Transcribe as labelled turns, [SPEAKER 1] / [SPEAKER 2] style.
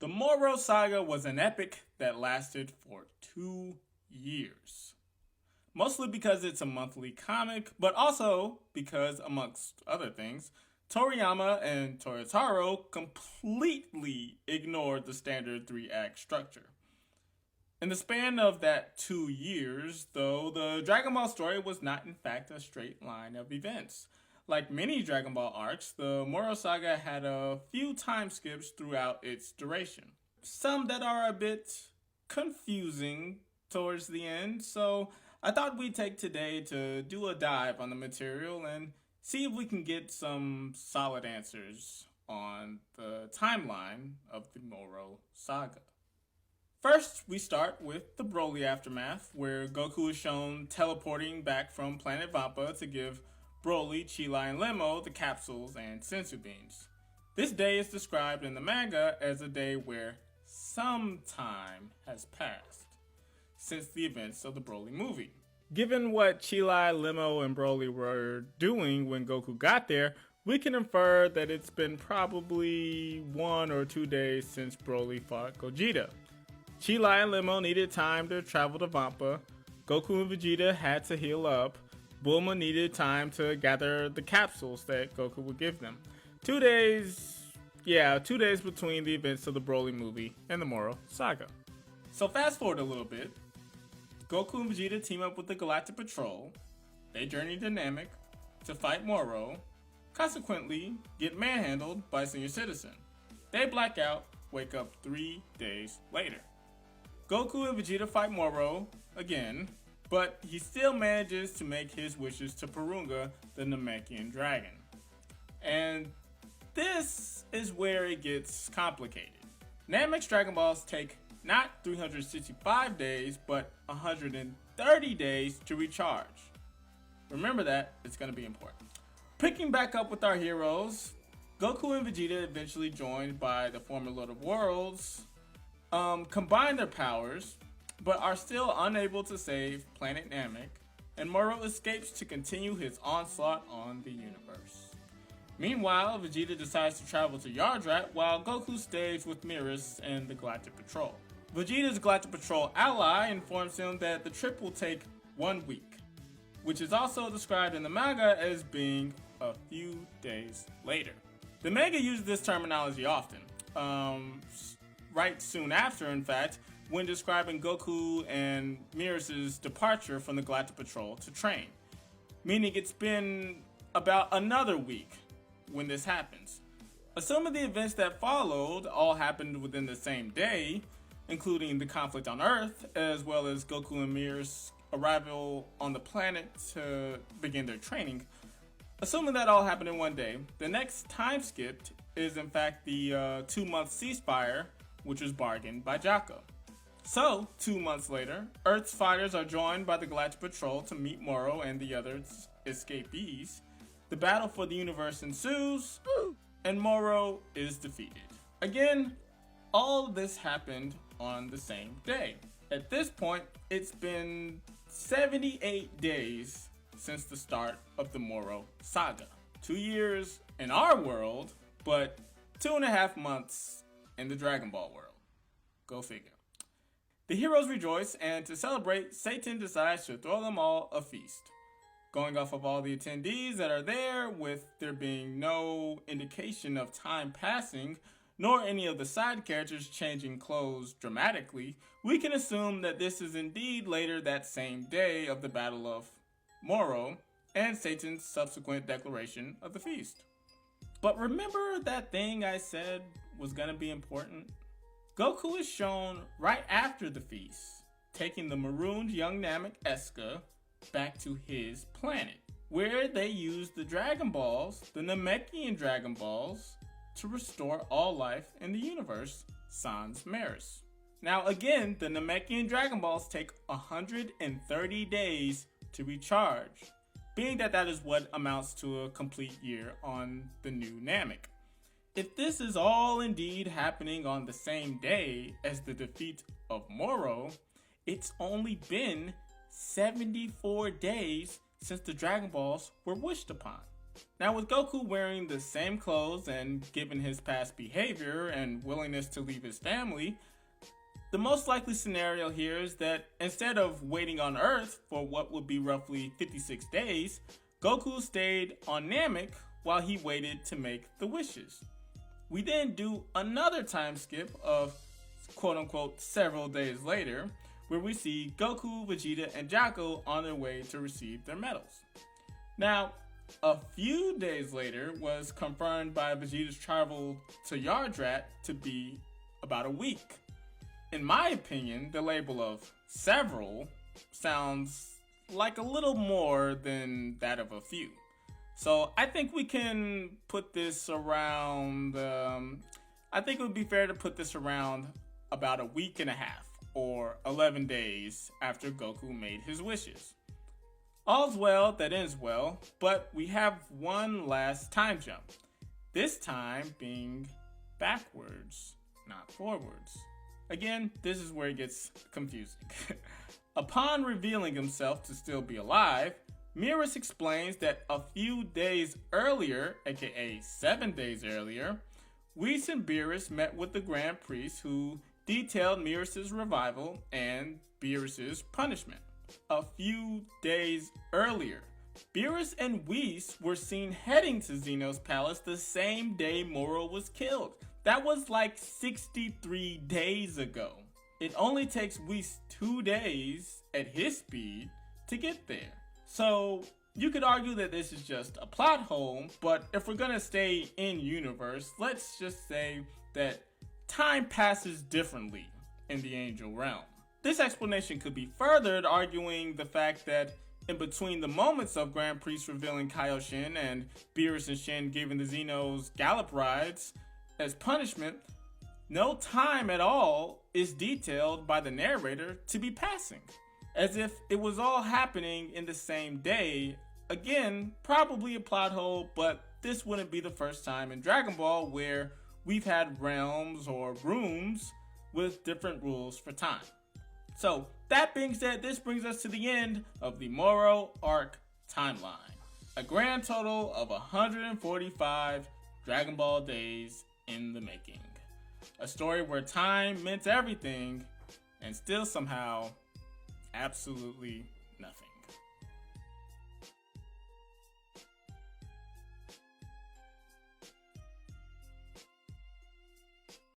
[SPEAKER 1] The Moro Saga was an epic that lasted for 2 years. Mostly because it's a monthly comic, but also because, amongst other things, Toriyama and Toyotaro completely ignored the standard 3-act structure. In the span of that 2 years, though, the Dragon Ball story was not in fact a straight line of events. Like many Dragon Ball arcs, the Moro Saga had a few time skips throughout its duration. Some that are a bit confusing towards the end, so I thought we'd take today to do a dive on the material and see if we can get some solid answers on the timeline of the Moro Saga. First, we start with the Broly aftermath, where Goku is shown teleporting back from planet Vampa to give Broly, Chila, and Lemo the capsules and sensu beans. This day is described in the manga as a day where some time has passed since the events of the Broly movie. Given what Chila, Lemo, and Broly were doing when Goku got there, we can infer that it's been probably 1 or 2 days since Broly fought Gogeta. Chila and Lemo needed time to travel to Vampa, Goku and Vegeta had to heal up, Bulma needed time to gather the capsules that Goku would give them. 2 days between the events of the Broly movie and the Moro Saga. So fast forward a little bit, Goku and Vegeta team up with the Galactic Patrol, they journey to Namek to fight Moro, consequently get manhandled by Senior Citizen. They black out, wake up 3 days later. Goku and Vegeta fight Moro again, but he still manages to make his wishes to Porunga, the Namekian dragon. And this is where it gets complicated. Namek's Dragon Balls take not 365 days, but 130 days to recharge. Remember that, it's going to be important. Picking back up with our heroes, Goku and Vegeta, eventually joined by the former Lord of Worlds, combine their powers, but are still unable to save planet Namek, and Moro escapes to continue his onslaught on the universe. Meanwhile, Vegeta decides to travel to Yardrat while Goku stays with Miras and the Galactic Patrol. Vegeta's Galactic Patrol ally informs him that the trip will take 1 week, which is also described in the manga as being a few days later. The manga uses this terminology often. Right soon after, in fact, when describing Goku and Miras' departure from the Galactic Patrol to train, meaning it's been about another week when this happens. Assuming the events that followed all happened within the same day, including the conflict on Earth, as well as Goku and Miras' arrival on the planet to begin their training, assuming that all happened in 1 day, the next time skipped is in fact the 2-month ceasefire, which was bargained by Jaco. So, 2 months later, Earth's fighters are joined by the Galactic Patrol to meet Moro and the other escapees. The battle for the universe ensues, and Moro is defeated. Again, all of this happened on the same day. At this point, it's been 78 days since the start of the Moro Saga. 2 years in our world, but 2.5 months in the Dragon Ball world. Go figure. The heroes rejoice, and to celebrate, Satan decides to throw them all a feast. Going off of all the attendees that are there, with there being no indication of time passing, nor any of the side characters changing clothes dramatically, we can assume that this is indeed later that same day of the Battle of Moro and Satan's subsequent declaration of the feast. But remember that thing I said was gonna be important? Goku is shown right after the feast, taking the marooned young Namek Eska back to his planet, where they use the Dragon Balls, the Namekian Dragon Balls, to restore all life in the universe, sans Maris. Now again, the Namekian Dragon Balls take 130 days to recharge, being that is what amounts to a complete year on the new Namek. If this is all indeed happening on the same day as the defeat of Moro, it's only been 74 days since the Dragon Balls were wished upon. Now, with Goku wearing the same clothes and given his past behavior and willingness to leave his family, the most likely scenario here is that instead of waiting on Earth for what would be roughly 56 days, Goku stayed on Namek while he waited to make the wishes. We then do another time skip of quote unquote several days later, where we see Goku, Vegeta, and Jaco on their way to receive their medals. Now, a few days later was confirmed by Vegeta's travel to Yardrat to be about a week. In my opinion, the label of several sounds like a little more than that of a few. So I think we can put this around, I think it would be fair to put this around about a week and a half or 11 days after Goku made his wishes. All's well that ends well, but we have one last time jump. This time being backwards, not forwards. Again, this is where it gets confusing. Upon revealing himself to still be alive, Beerus explains that a few days earlier, aka 7 days earlier, Whis and Beerus met with the Grand Priest who detailed Beerus' revival and Beerus' punishment. A few days earlier, Beerus and Whis were seen heading to Zeno's palace the same day Moro was killed. That was like 63 days ago. It only takes Whis 2 days at his speed to get there. So you could argue that this is just a plot hole, but if we're gonna stay in universe, let's just say that time passes differently in the angel realm. This explanation could be furthered, arguing the fact that in between the moments of Grand Priest revealing Kaioshin and Beerus and Shin giving the Xenos gallop rides as punishment, no time at all is detailed by the narrator to be passing, as if it was all happening in the same day. Again, probably a plot hole, but this wouldn't be the first time in Dragon Ball where we've had realms or rooms with different rules for time. So, that being said, this brings us to the end of the Moro arc timeline. A grand total of 145 Dragon Ball days in the making. A story where time meant everything and still somehow absolutely nothing.